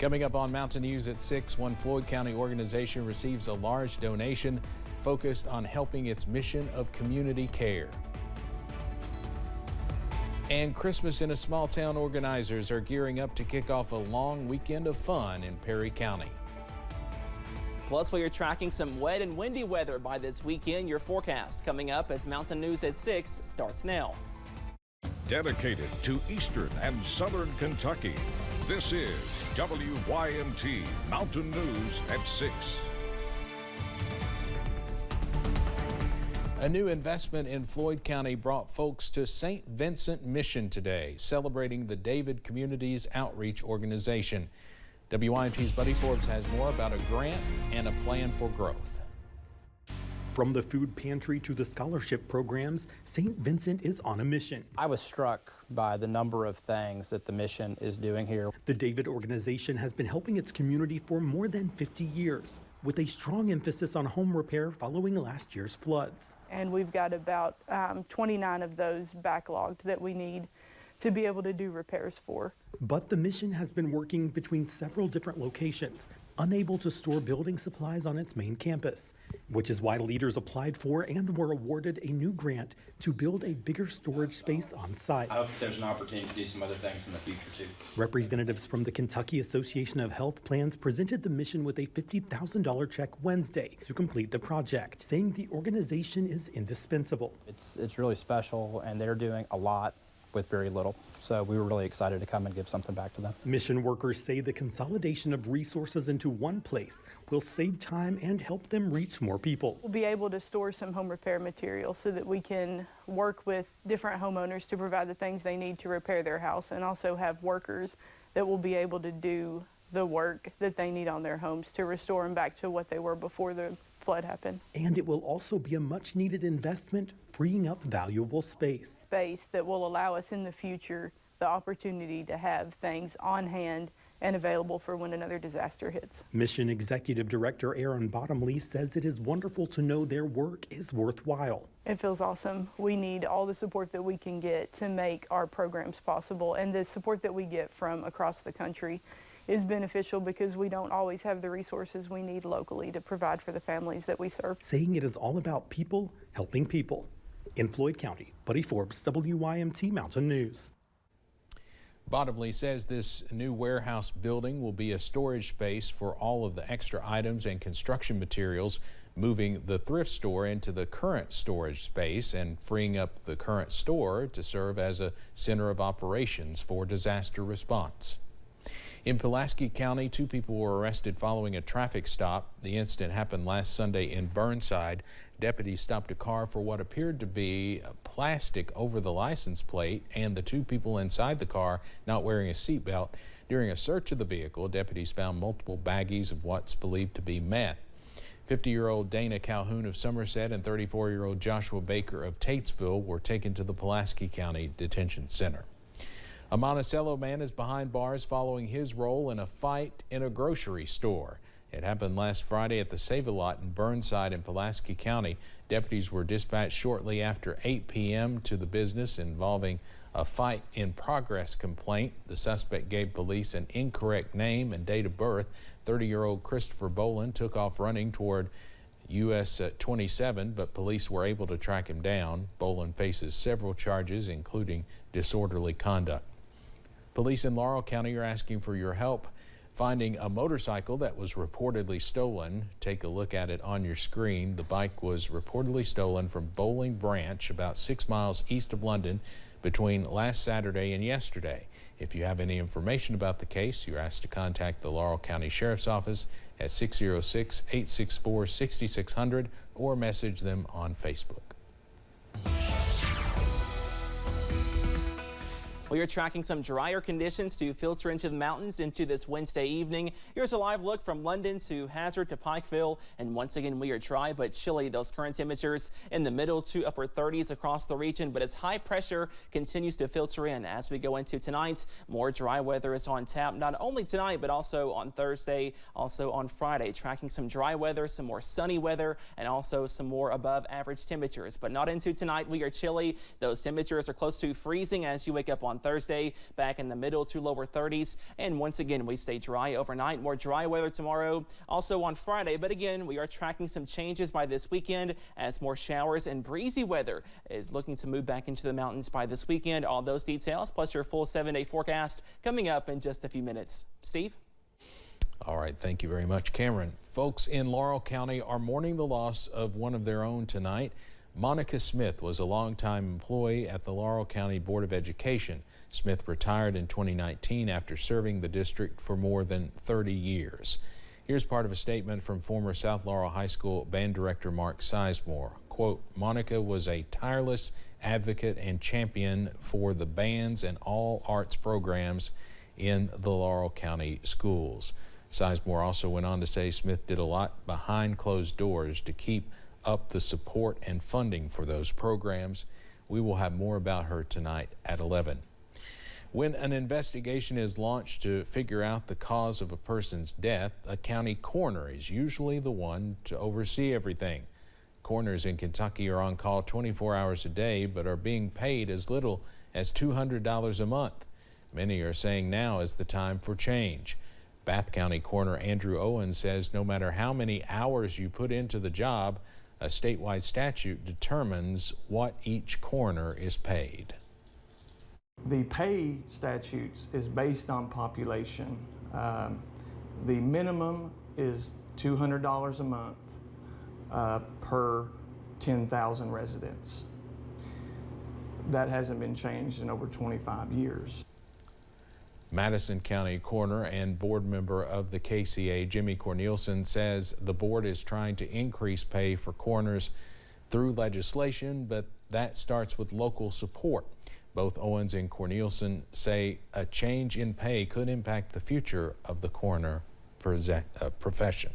Coming up on Mountain News at 6, one Floyd County organization receives a large donation focused on helping its mission of community care. And Christmas in a Small Town organizers are gearing up to kick off a long weekend of fun in Perry County. Plus, we are tracking some wet and windy weather by this weekend. Your forecast coming up as Mountain News at 6 starts now. Dedicated to Eastern and Southern Kentucky, this is WYMT Mountain News at 6. A new investment in Floyd County brought folks to St. Vincent Mission today, celebrating the David Communities Outreach Organization. WYMT's Buddy Forbes has more about a grant and a plan for growth. From the food pantry to the scholarship programs, St. Vincent is on a mission. I was struck by the number of things that the mission is doing here. The David organization has been helping its community for more than 50 years, with a strong emphasis on home repair following last year's floods. And we've got about 29 of those backlogged that we need to be able to do repairs for. But the mission has been working between several different locations, unable to store building supplies on its main campus, which is why leaders applied for and were awarded a new grant to build a bigger storage space on site. I hope there's an opportunity to do some other things in the future too. Representatives from the Kentucky Association of Health Plans presented the mission with a $50,000 check Wednesday to complete the project, saying the organization is indispensable. It's really special, and they're doing a lot with very little. So we were really excited to come and give something back to them. Mission workers say the consolidation of resources into one place will save time and help them reach more people. We'll be able to store some home repair materials so that we can work with different homeowners to provide the things they need to repair their house, and also have workers that will be able to do the work that they need on their homes to restore them back to what they were before the flood happened. And it will also be a much needed investment, freeing up valuable space. Space that will allow us in the future the opportunity to have things on hand and available for when another disaster hits. Mission Executive Director Aaron Bottomley says it is wonderful to know their work is worthwhile. It feels awesome. We need all the support that we can get to make our programs possible, and the support that we get from across the country is beneficial because we don't always have the resources we need locally to provide for the families that we serve. Saying it is all about people helping people. In Floyd County, Buddy Forbes, WYMT Mountain News. Bottomley says this new warehouse building will be a storage space for all of the extra items and construction materials, moving the thrift store into the current storage space and freeing up the current store to serve as a center of operations for disaster response. In Pulaski County, 2 people were arrested following a traffic stop. The incident happened last Sunday in Burnside. Deputies stopped a car for what appeared to be plastic over the license plate and the 2 people inside the car not wearing a seatbelt. During a search of the vehicle, deputies found multiple baggies of what's believed to be meth. 50-year-old Dana Calhoun of Somerset and 34-year-old Joshua Baker of Tatesville were taken to the Pulaski County Detention Center. A Monticello man is behind bars following his role in a fight in a grocery store. It happened last Friday at the Save-A-Lot in Burnside in Pulaski County. Deputies were dispatched shortly after 8 p.m. to the business involving a fight in progress complaint. The suspect gave police an incorrect name and date of birth. 30-year-old Christopher Boland took off running toward US 27, but police were able to track him down. Boland faces several charges, including disorderly conduct. Police in Laurel County are asking for your help finding a motorcycle that was reportedly stolen. Take a look at it on your screen. The bike was reportedly stolen from Bowling Branch, about 6 miles east of London, between last Saturday and yesterday. If you have any information about the case, you're asked to contact the Laurel County Sheriff's Office at 606-864-6600 or message them on Facebook. We are tracking some drier conditions to filter into the mountains into this Wednesday evening. Here's a live look from London to Hazard to Pikeville. And once again, we are dry but chilly. Those current temperatures in the middle to upper 30s across the region. But as high pressure continues to filter in as we go into tonight, more dry weather is on tap, not only tonight, but also on Thursday, also on Friday. Tracking some dry weather, some more sunny weather, and also some more above average temperatures. But not into tonight. We are chilly. Those temperatures are close to freezing as you wake up on Thursday, back in the middle to lower 30s. And once again, we stay dry overnight. More dry weather tomorrow, also on Friday. But again, we are tracking some changes by this weekend as more showers and breezy weather is looking to move back into the mountains by this weekend. All those details plus your full 7-day forecast coming up in just a few minutes. Steve? All right, thank you very much, Cameron. Folks in Laurel County are mourning the loss of one of their own tonight. Monica Smith was a longtime employee at the Laurel County Board of Education. Smith retired in 2019 after serving the district for more than 30 years. Here's part of a statement from former South Laurel High School band director Mark Sizemore. Quote, Monica was a tireless advocate and champion for the bands and all arts programs in the Laurel County schools. Sizemore also went on to say Smith did a lot behind closed doors to keep up the support and funding for those programs. We will have more about her tonight at 11. When an investigation is launched to figure out the cause of a person's death, a county coroner is usually the one to oversee everything. Coroners in Kentucky are on call 24 hours a day, but are being paid as little as $200 a month. Many are saying now is the time for change. Bath County Coroner Andrew Owen says no matter how many hours you put into the job, a statewide statute determines what each coroner is paid. The pay statutes is based on population. The minimum is $200 a month per 10,000 residents. That hasn't been changed in over 25 years. Madison County Coroner and board member of the KCA, Jimmy Cornelison, says the board is trying to increase pay for coroners through legislation, but that starts with local support. Both Owens and Cornelison say a change in pay could impact the future of the coroner profession.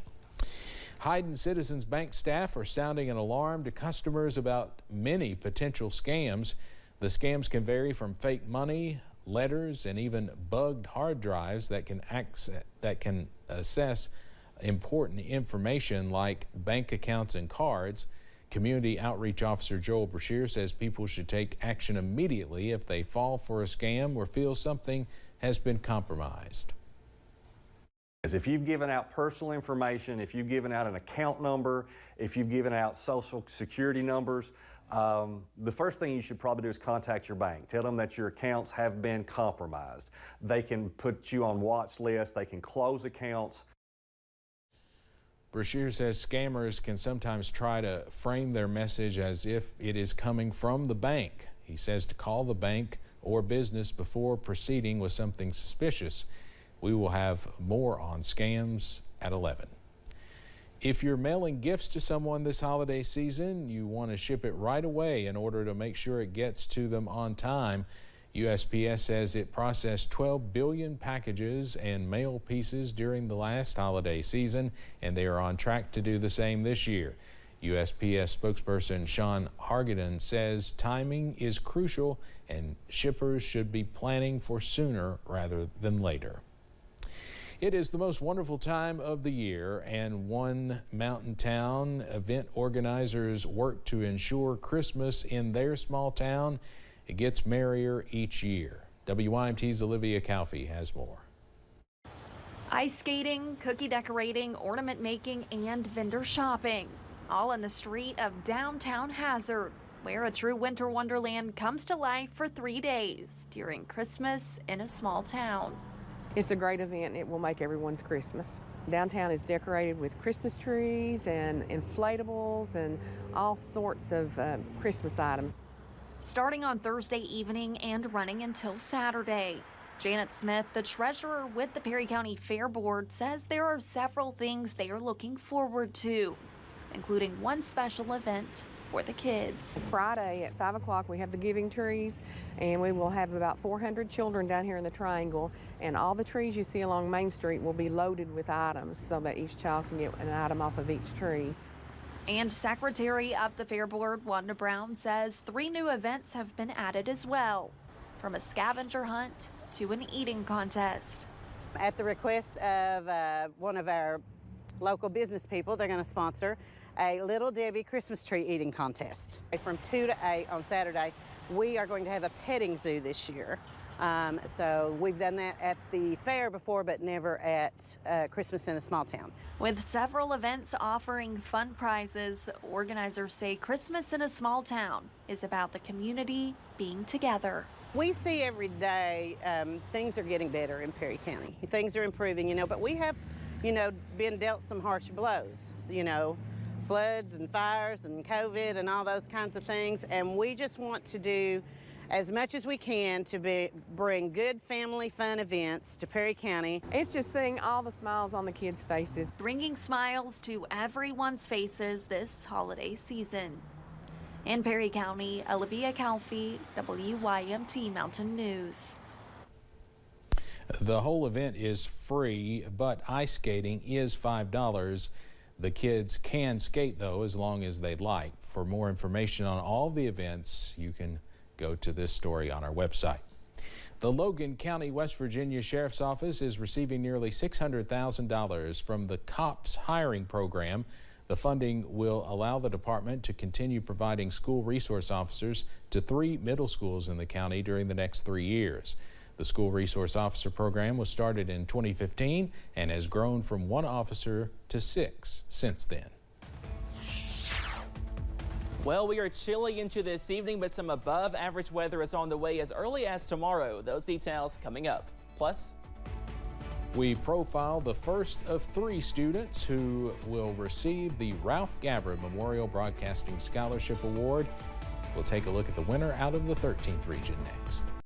Hyden Citizens Bank staff are sounding an alarm to customers about many potential scams. The scams can vary from fake money, letters, and even bugged hard drives that can assess important information like bank accounts and cards. Community Outreach Officer Joel Brashear says people should take action immediately if they fall for a scam or feel something has been compromised. If you've given out personal information, if you've given out an account number, if you've given out social security numbers, the first thing you should probably do is contact your bank. Tell them that your accounts have been compromised. They can put you on watch lists. They can close accounts. Brashear says scammers can sometimes try to frame their message as if it is coming from the bank. He says to call the bank or business before proceeding with something suspicious. We will have more on scams at 11. If you're mailing gifts to someone this holiday season, you want to ship it right away in order to make sure it gets to them on time. USPS says it processed 12 billion packages and mail pieces during the last holiday season, and they are on track to do the same this year. USPS spokesperson Sean Hargadon says timing is crucial and shippers should be planning for sooner rather than later. It is the most wonderful time of the year, and one mountain town event organizers work to ensure Christmas in their small town it gets merrier each year. WYMT's Olivia Calfee has more. Ice skating, cookie decorating, ornament making, and vendor shopping, all in the street of downtown Hazard, where a true winter wonderland comes to life for 3 days during Christmas in a small town. It's a great event. It will make everyone's Christmas. Downtown is decorated with Christmas trees and inflatables and all sorts of Christmas items. Starting on Thursday evening and running until Saturday. Janet Smith, the treasurer with the Perry County Fair Board, says there are several things they are looking forward to, including one special event for the kids. Friday at 5 o'clock we have the giving trees, and we will have about 400 children down here in the triangle, and all the trees you see along Main Street will be loaded with items so that each child can get an item off of each tree. And Secretary of the Fair Board, Wanda Brown, says 3 new events have been added as well, from a scavenger hunt to an eating contest. At the request of one of our local business people, they're going to sponsor a Little Debbie Christmas tree eating contest. From 2 to 8 on Saturday, we are going to have a petting zoo this year So we've done that at the fair before, but never at Christmas in a Small Town. With several events offering fun prizes, organizers say Christmas in a Small Town is about the community being together. We see every day things are getting better in Perry County. Things are improving, but we have, been dealt some harsh blows, floods and fires and COVID and all those kinds of things. And we just want to do as much as we can to bring good family fun events to Perry County. It's just seeing all the smiles on the kids' faces. Bringing smiles to everyone's faces this holiday season. In Perry County, Olivia Calfee, WYMT Mountain News. The whole event is free, but ice skating is $5. The kids can skate, though, as long as they'd like. For more information on all the events, you can go to this story on our website. The Logan County, West Virginia Sheriff's Office is receiving nearly $600,000 from the COPS hiring program. The funding will allow the department to continue providing school resource officers to 3 middle schools in the county during the next 3 years. The School Resource Officer program was started in 2015 and has grown from 1 officer to 6 since then. Well, we are chilly into this evening, but some above average weather is on the way as early as tomorrow. Those details coming up. Plus, we profile the first of 3 students who will receive the Ralph Gabbard Memorial Broadcasting Scholarship Award. We'll take a look at the winner out of the 13th region next.